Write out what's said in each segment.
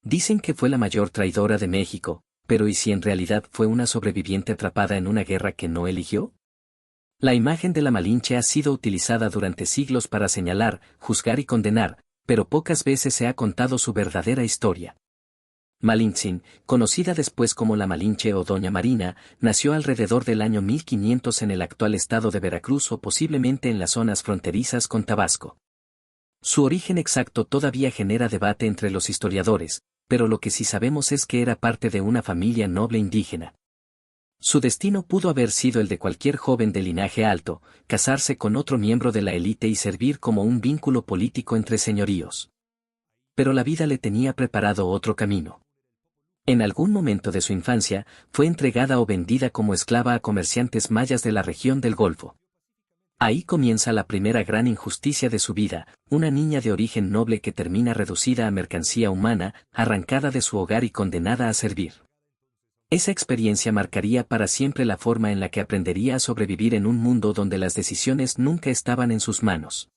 Dicen que fue la mayor traidora de México, pero ¿y si en realidad fue una sobreviviente atrapada en una guerra que no eligió? La imagen de la Malinche ha sido utilizada durante siglos para señalar, juzgar y condenar, pero pocas veces se ha contado su verdadera historia. Malintzin, conocida después como la Malinche o Doña Marina, nació alrededor del año 1500 en el actual estado de Veracruz o posiblemente en las zonas fronterizas con Tabasco. Su origen exacto todavía genera debate entre los historiadores, pero lo que sí sabemos es que era parte de una familia noble indígena. Su destino pudo haber sido el de cualquier joven de linaje alto, casarse con otro miembro de la élite y servir como un vínculo político entre señoríos. Pero la vida le tenía preparado otro camino. En algún momento de su infancia, fue entregada o vendida como esclava a comerciantes mayas de la región del Golfo. Ahí comienza la primera gran injusticia de su vida, una niña de origen noble que termina reducida a mercancía humana, arrancada de su hogar y condenada a servir. Esa experiencia marcaría para siempre la forma en la que aprendería a sobrevivir en un mundo donde las decisiones nunca estaban en sus manos.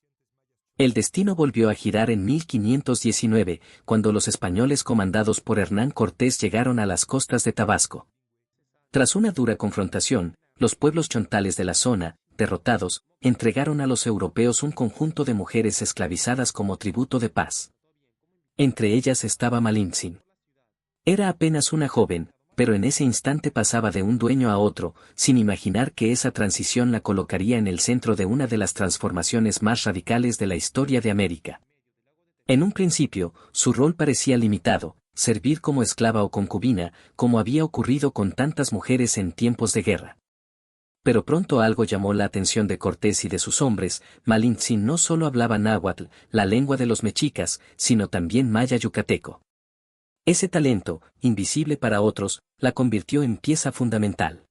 El destino volvió a girar en 1519, cuando los españoles comandados por Hernán Cortés llegaron a las costas de Tabasco. Tras una dura confrontación, los pueblos chontales de la zona, derrotados, entregaron a los europeos un conjunto de mujeres esclavizadas como tributo de paz. Entre ellas estaba Malintzin. Era apenas una joven, pero en ese instante pasaba de un dueño a otro, sin imaginar que esa transición la colocaría en el centro de una de las transformaciones más radicales de la historia de América. En un principio, su rol parecía limitado, servir como esclava o concubina, como había ocurrido con tantas mujeres en tiempos de guerra. Pero pronto algo llamó la atención de Cortés y de sus hombres. Malintzin no solo hablaba náhuatl, la lengua de los mexicas, sino también maya yucateco. Ese talento, invisible para otros, la convirtió en pieza fundamental.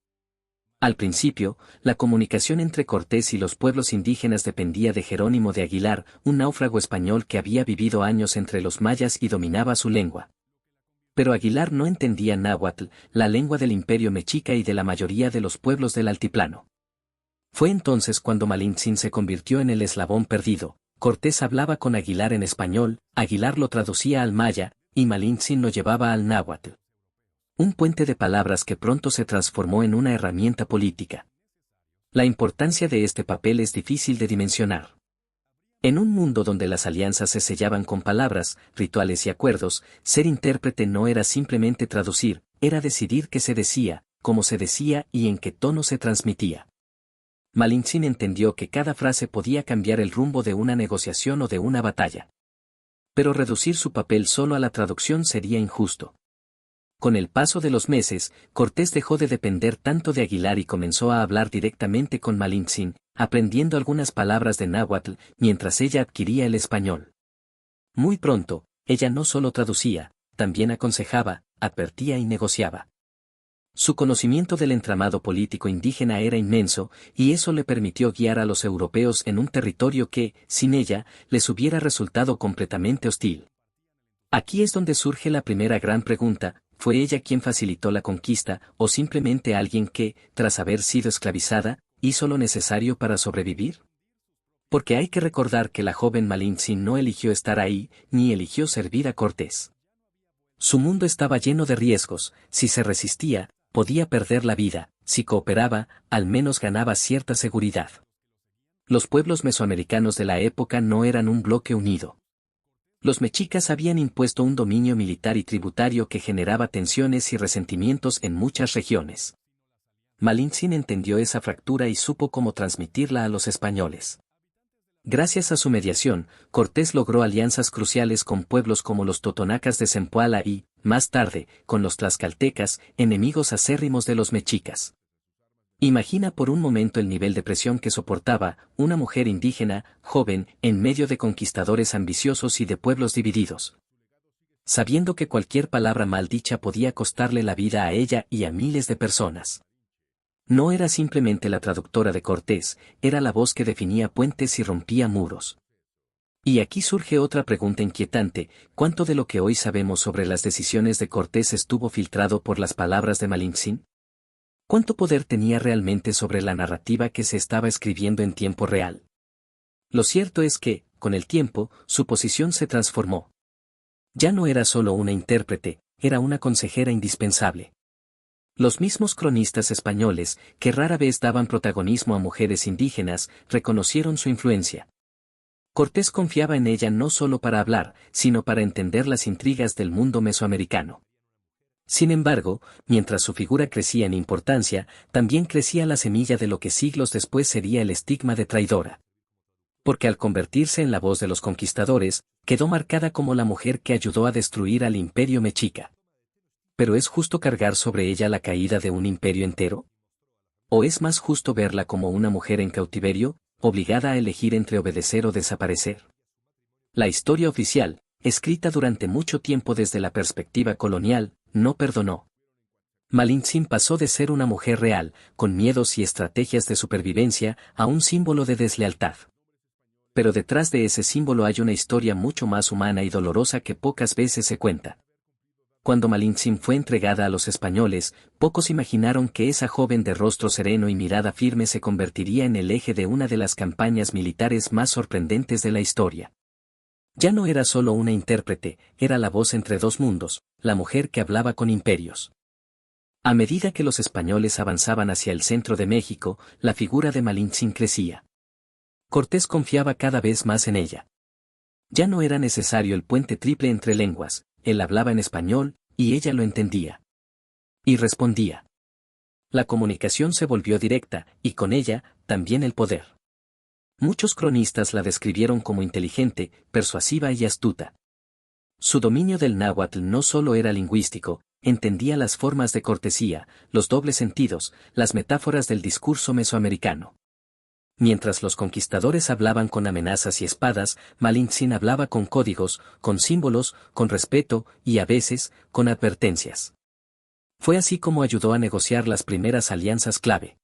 Al principio, la comunicación entre Cortés y los pueblos indígenas dependía de Jerónimo de Aguilar, un náufrago español que había vivido años entre los mayas y dominaba su lengua. Pero Aguilar no entendía náhuatl, la lengua del imperio mexica y de la mayoría de los pueblos del altiplano. Fue entonces cuando Malintzin se convirtió en el eslabón perdido. Cortés hablaba con Aguilar en español, Aguilar lo traducía al maya, y Malintzin lo llevaba al náhuatl. Un puente de palabras que pronto se transformó en una herramienta política. La importancia de este papel es difícil de dimensionar. En un mundo donde las alianzas se sellaban con palabras, rituales y acuerdos, ser intérprete no era simplemente traducir, era decidir qué se decía, cómo se decía y en qué tono se transmitía. Malintzin entendió que cada frase podía cambiar el rumbo de una negociación o de una batalla. Pero reducir su papel solo a la traducción sería injusto. Con el paso de los meses, Cortés dejó de depender tanto de Aguilar y comenzó a hablar directamente con Malintzin, aprendiendo algunas palabras de náhuatl, mientras ella adquiría el español. Muy pronto, ella no solo traducía, también aconsejaba, advertía y negociaba. Su conocimiento del entramado político indígena era inmenso, y eso le permitió guiar a los europeos en un territorio que, sin ella, les hubiera resultado completamente hostil. Aquí es donde surge la primera gran pregunta: ¿fue ella quien facilitó la conquista, o simplemente alguien que, tras haber sido esclavizada, hizo lo necesario para sobrevivir? Porque hay que recordar que la joven Malintzin no eligió estar ahí, ni eligió servir a Cortés. Su mundo estaba lleno de riesgos. Si se resistía, podía perder la vida; si cooperaba, al menos ganaba cierta seguridad. Los pueblos mesoamericanos de la época no eran un bloque unido. Los mexicas habían impuesto un dominio militar y tributario que generaba tensiones y resentimientos en muchas regiones. Malintzin entendió esa fractura y supo cómo transmitirla a los españoles. Gracias a su mediación, Cortés logró alianzas cruciales con pueblos como los totonacas de Zempoala y, más tarde, con los tlaxcaltecas, enemigos acérrimos de los mexicas. Imagina por un momento el nivel de presión que soportaba una mujer indígena, joven, en medio de conquistadores ambiciosos y de pueblos divididos. Sabiendo que cualquier palabra mal dicha podía costarle la vida a ella y a miles de personas. No era simplemente la traductora de Cortés, era la voz que definía puentes y rompía muros. Y aquí surge otra pregunta inquietante: ¿cuánto de lo que hoy sabemos sobre las decisiones de Cortés estuvo filtrado por las palabras de Malintzin? ¿Cuánto poder tenía realmente sobre la narrativa que se estaba escribiendo en tiempo real? Lo cierto es que, con el tiempo, su posición se transformó. Ya no era solo una intérprete, era una consejera indispensable. Los mismos cronistas españoles, que rara vez daban protagonismo a mujeres indígenas, reconocieron su influencia. Cortés confiaba en ella no solo para hablar, sino para entender las intrigas del mundo mesoamericano. Sin embargo, mientras su figura crecía en importancia, también crecía la semilla de lo que siglos después sería el estigma de traidora. Porque al convertirse en la voz de los conquistadores, quedó marcada como la mujer que ayudó a destruir al imperio mexica. ¿Pero es justo cargar sobre ella la caída de un imperio entero? ¿O es más justo verla como una mujer en cautiverio, obligada a elegir entre obedecer o desaparecer? La historia oficial, escrita durante mucho tiempo desde la perspectiva colonial, no perdonó. Malintzin pasó de ser una mujer real, con miedos y estrategias de supervivencia, a un símbolo de deslealtad. Pero detrás de ese símbolo hay una historia mucho más humana y dolorosa que pocas veces se cuenta. Cuando Malintzin fue entregada a los españoles, pocos imaginaron que esa joven de rostro sereno y mirada firme se convertiría en el eje de una de las campañas militares más sorprendentes de la historia. Ya no era solo una intérprete, era la voz entre dos mundos, la mujer que hablaba con imperios. A medida que los españoles avanzaban hacia el centro de México, la figura de Malintzin crecía. Cortés confiaba cada vez más en ella. Ya no era necesario el puente triple entre lenguas, él hablaba en español, y ella lo entendía. Y respondía. La comunicación se volvió directa, y con ella, también el poder. Muchos cronistas la describieron como inteligente, persuasiva y astuta. Su dominio del náhuatl no solo era lingüístico, entendía las formas de cortesía, los dobles sentidos, las metáforas del discurso mesoamericano. Mientras los conquistadores hablaban con amenazas y espadas, Malintzin hablaba con códigos, con símbolos, con respeto y a veces, con advertencias. Fue así como ayudó a negociar las primeras alianzas clave.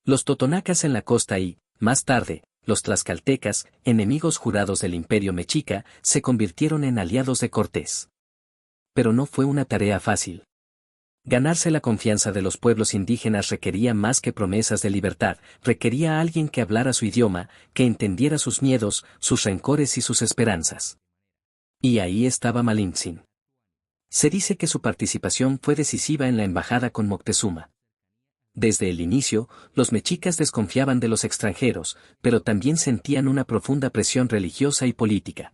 Los totonacas en la costa y, más tarde, los tlaxcaltecas, enemigos jurados del imperio mexica, se convirtieron en aliados de Cortés. Pero no fue una tarea fácil. Ganarse la confianza de los pueblos indígenas requería más que promesas de libertad, requería a alguien que hablara su idioma, que entendiera sus miedos, sus rencores y sus esperanzas. Y ahí estaba Malintzin. Se dice que su participación fue decisiva en la embajada con Moctezuma. Desde el inicio, los mexicas desconfiaban de los extranjeros, pero también sentían una profunda presión religiosa y política.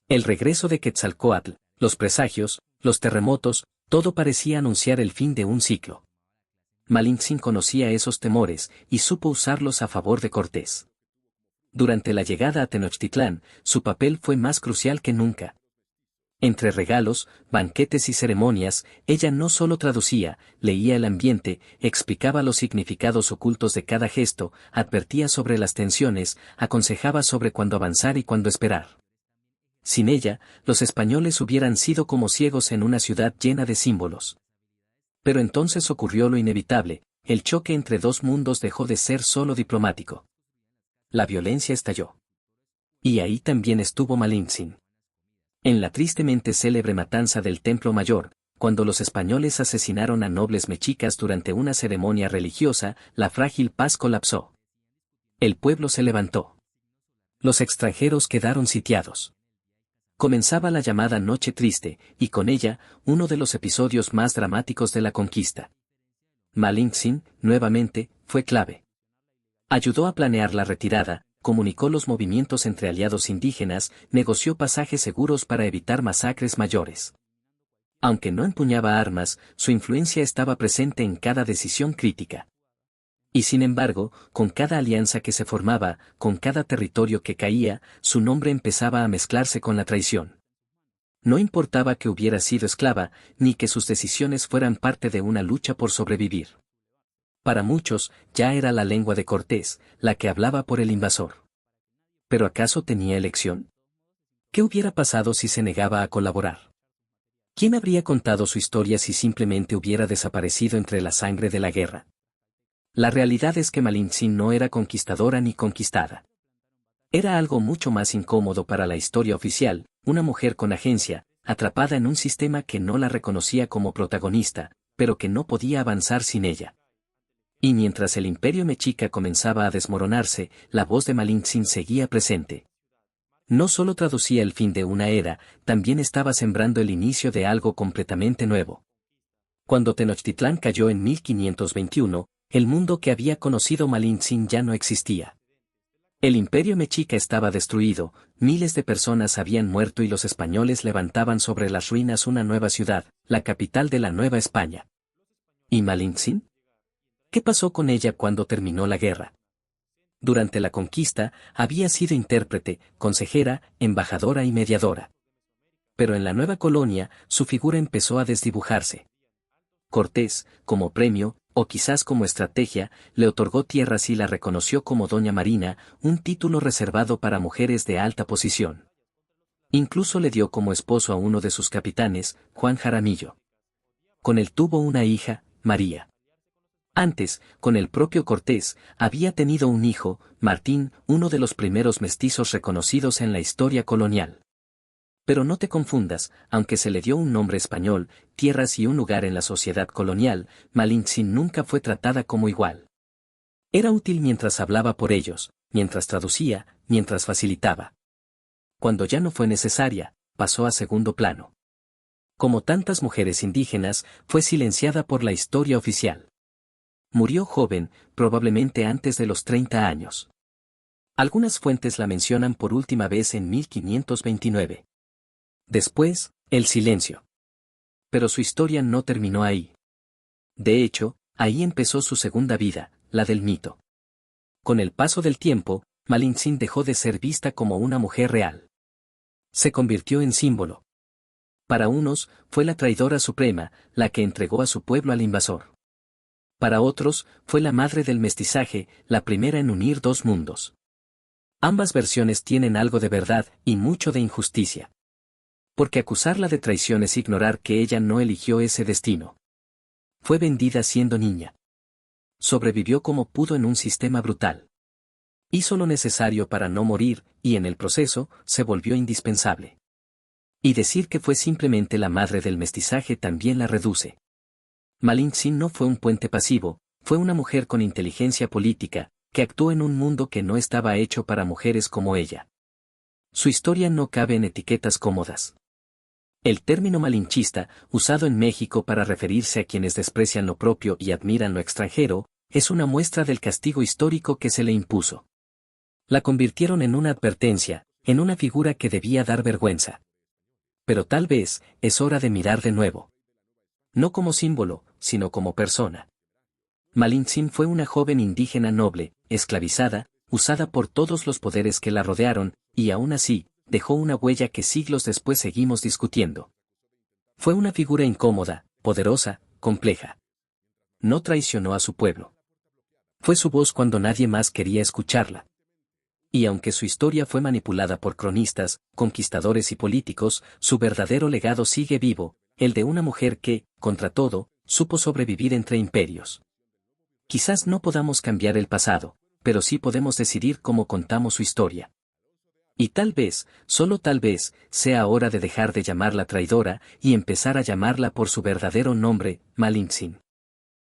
El regreso de Quetzalcóatl, los presagios, los terremotos, todo parecía anunciar el fin de un ciclo. Malintzin conocía esos temores y supo usarlos a favor de Cortés. Durante la llegada a Tenochtitlán, su papel fue más crucial que nunca. Entre regalos, banquetes y ceremonias, ella no solo traducía, leía el ambiente, explicaba los significados ocultos de cada gesto, advertía sobre las tensiones, aconsejaba sobre cuándo avanzar y cuándo esperar. Sin ella, los españoles hubieran sido como ciegos en una ciudad llena de símbolos. Pero entonces ocurrió lo inevitable, el choque entre dos mundos dejó de ser solo diplomático. La violencia estalló. Y ahí también estuvo Malintzin. En la tristemente célebre matanza del Templo Mayor, cuando los españoles asesinaron a nobles mexicas durante una ceremonia religiosa, la frágil paz colapsó. El pueblo se levantó. Los extranjeros quedaron sitiados. Comenzaba la llamada Noche Triste, y con ella, uno de los episodios más dramáticos de la conquista. Malintzin, nuevamente, fue clave. Ayudó a planear la retirada, comunicó los movimientos entre aliados indígenas, negoció pasajes seguros para evitar masacres mayores. Aunque no empuñaba armas, su influencia estaba presente en cada decisión crítica. Y sin embargo, con cada alianza que se formaba, con cada territorio que caía, su nombre empezaba a mezclarse con la traición. No importaba que hubiera sido esclava, ni que sus decisiones fueran parte de una lucha por sobrevivir. Para muchos, ya era la lengua de Cortés, la que hablaba por el invasor. ¿Pero acaso tenía elección? ¿Qué hubiera pasado si se negaba a colaborar? ¿Quién habría contado su historia si simplemente hubiera desaparecido entre la sangre de la guerra? La realidad es que Malintzin no era conquistadora ni conquistada. Era algo mucho más incómodo para la historia oficial, una mujer con agencia, atrapada en un sistema que no la reconocía como protagonista, pero que no podía avanzar sin ella. Y mientras el imperio mexica comenzaba a desmoronarse, la voz de Malintzin seguía presente. No solo traducía el fin de una era, también estaba sembrando el inicio de algo completamente nuevo. Cuando Tenochtitlán cayó en 1521, el mundo que había conocido Malintzin ya no existía. El imperio mexica estaba destruido, miles de personas habían muerto y los españoles levantaban sobre las ruinas una nueva ciudad, la capital de la Nueva España. ¿Y Malintzin? ¿Qué pasó con ella cuando terminó la guerra? Durante la conquista, había sido intérprete, consejera, embajadora y mediadora. Pero en la nueva colonia, su figura empezó a desdibujarse. Cortés, como premio, o quizás como estrategia, le otorgó tierras y la reconoció como Doña Marina, un título reservado para mujeres de alta posición. Incluso le dio como esposo a uno de sus capitanes, Juan Jaramillo. Con él tuvo una hija, María. Antes, con el propio Cortés, había tenido un hijo, Martín, uno de los primeros mestizos reconocidos en la historia colonial. Pero no te confundas, aunque se le dio un nombre español, tierras y un lugar en la sociedad colonial, Malintzin nunca fue tratada como igual. Era útil mientras hablaba por ellos, mientras traducía, mientras facilitaba. Cuando ya no fue necesaria, pasó a segundo plano. Como tantas mujeres indígenas, fue silenciada por la historia oficial. Murió joven, probablemente antes de los 30 años. Algunas fuentes la mencionan por última vez en 1529. Después, el silencio. Pero su historia no terminó ahí. De hecho, ahí empezó su segunda vida, la del mito. Con el paso del tiempo, Malintzin dejó de ser vista como una mujer real. Se convirtió en símbolo. Para unos, fue la traidora suprema, la que entregó a su pueblo al invasor. Para otros, fue la madre del mestizaje, la primera en unir dos mundos. Ambas versiones tienen algo de verdad y mucho de injusticia. Porque acusarla de traición es ignorar que ella no eligió ese destino. Fue vendida siendo niña. Sobrevivió como pudo en un sistema brutal. Hizo lo necesario para no morir, y en el proceso, se volvió indispensable. Y decir que fue simplemente la madre del mestizaje también la reduce. Malintzin no fue un puente pasivo, fue una mujer con inteligencia política, que actuó en un mundo que no estaba hecho para mujeres como ella. Su historia no cabe en etiquetas cómodas. El término malinchista, usado en México para referirse a quienes desprecian lo propio y admiran lo extranjero, es una muestra del castigo histórico que se le impuso. La convirtieron en una advertencia, en una figura que debía dar vergüenza. Pero tal vez, es hora de mirar de nuevo. No como símbolo, sino como persona. Malintzin fue una joven indígena noble, esclavizada, usada por todos los poderes que la rodearon, y aún así, dejó una huella que siglos después seguimos discutiendo. Fue una figura incómoda, poderosa, compleja. No traicionó a su pueblo. Fue su voz cuando nadie más quería escucharla. Y aunque su historia fue manipulada por cronistas, conquistadores y políticos, su verdadero legado sigue vivo, el de una mujer que, contra todo, supo sobrevivir entre imperios. Quizás no podamos cambiar el pasado, pero sí podemos decidir cómo contamos su historia. Y tal vez, solo tal vez, sea hora de dejar de llamarla traidora y empezar a llamarla por su verdadero nombre, Malintzin.